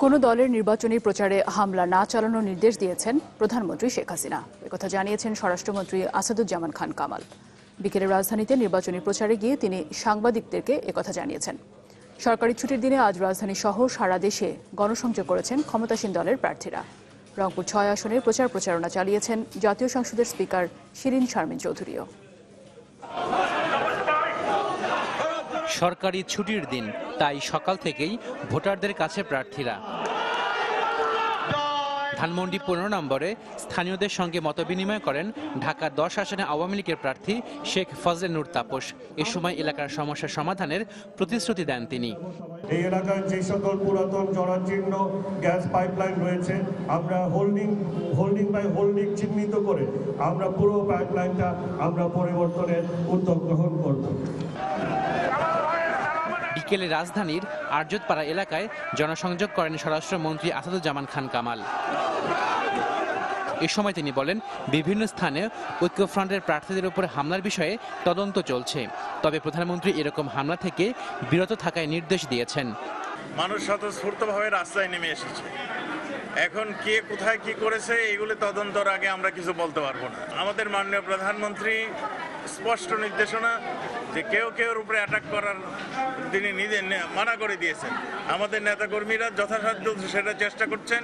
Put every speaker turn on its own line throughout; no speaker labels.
কোনো দলের নির্বাচনী প্রচারে হামলা না চালানোর নির্দেশ দিয়েছেন প্রধানমন্ত্রী শেখ হাসিনা। একথা জানিয়েছেন স্বরাষ্ট্রমন্ত্রী আসাদুজ্জামান খান কামাল। বিকেলে রাজধানীতে নির্বাচনী প্রচারে গিয়ে তিনি সাংবাদিকদেরকে একথা জানিয়েছেন। সরকারি ছুটির দিনে আজ রাজধানী সহ সারা দেশে গণসংযোগ করেছেন ক্ষমতাসীন দলের প্রার্থীরা। রংপুর ৬ আসনের প্রচারণা চালিয়েছেন জাতীয় সংসদের স্পিকার শিরীন শারমিন চৌধুরীও।
সরকারি ছুটির দিন, তাই সকাল থেকেই ভোটারদের কাছে প্রার্থীরা। ধানমন্ডি ১৫ নম্বরে স্থানীয়দের সঙ্গে মতবিনিময় করেন ঢাকা ১০ আসনে আওয়ামী লীগের প্রার্থী শেখ ফজলে নূর তাপস। এ সময় এলাকার সমস্যা সমাধানের প্রতিশ্রুতি দেন তিনি।
এই এলাকায় যে সকল পুরাতন জরাজীর্ণ গ্যাস পাইপলাইন রয়েছে, আমরা হোল্ডিং বাই হোল্ডিং চিহ্নিত করে আমরা পুরো পাইপলাইনটা আমরা পরিবর্তনের উদ্যোগ গ্রহণ করব।
বিকেলে রাজধানীর আরজতপাড়া এলাকায় জনসংযোগ করেন স্বরাষ্ট্রমন্ত্রী আসাদুজ্জামান খান কামাল। এ সময় তিনি বলেন, বিভিন্ন স্থানে ঐক্যফ্রন্টের প্রার্থীদের উপর হামলার বিষয়ে তদন্ত চলছে, তবে প্রধানমন্ত্রী এরকম হামলা থেকে বিরত থাকায় নির্দেশ দিয়েছেন।
মানুষ স্বতঃস্ফূর্তভাবে রাস্তায় নেমে এসেছে। এখন কে কোথায় কি করেছে এগুলো তদন্তর আগে আমরা কিছু বলতে পারবো না। আমাদের মাননীয় প্রধানমন্ত্রী স্পষ্ট নির্দেশনা যে কেউর উপরে অ্যাটাক করার তিনি নিজে মানা করে দিয়েছেন। আমাদের নেতাকর্মীরা যথাসাধ্য সেটা চেষ্টা করছেন।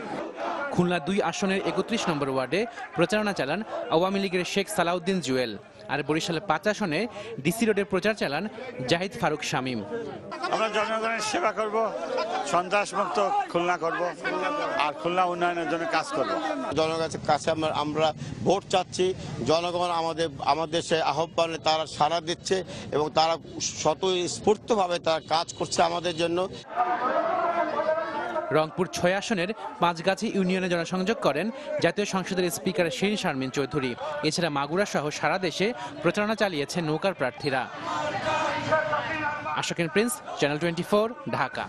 খুলনা ২ আসনের ৩১ নম্বর ওয়ার্ডে প্রচারণা চালান আওয়ামী লীগের শেখ সালাউদ্দিন জুয়েল। আর বরিশালের ৫ আসনে ডিসি রোডে প্রচার চালান জাহিদ ফারুক শামীম।
আমরা জনগণের সেবা করব, সন্ত্রাসমুক্ত খুলনা করব, আর খুলনা উন্নয়নের জন্য কাজ করব।
জনগণের কাছে আমরা ভোট চাচ্ছি। জনগণ আমাদের সে আহ্বানে তারা সাড়া দিচ্ছে এবং তারা স্বতঃস্ফূর্তভাবে তারা কাজ করছে আমাদের জন্য।
রংপুর ৬ আসনের পাঁচগাছি ইউনিয়নে জনসংযোগ করেন জাতীয় সংসদের স্পিকার শিরীন শারমিন চৌধুরী। এছাড়া মাগুরা সহ সারা দেশে প্রচারণা চালিয়েছেন নৌকার প্রার্থীরা। আশাকিন প্রিন্স, চ্যানেল 24, ঢাকা।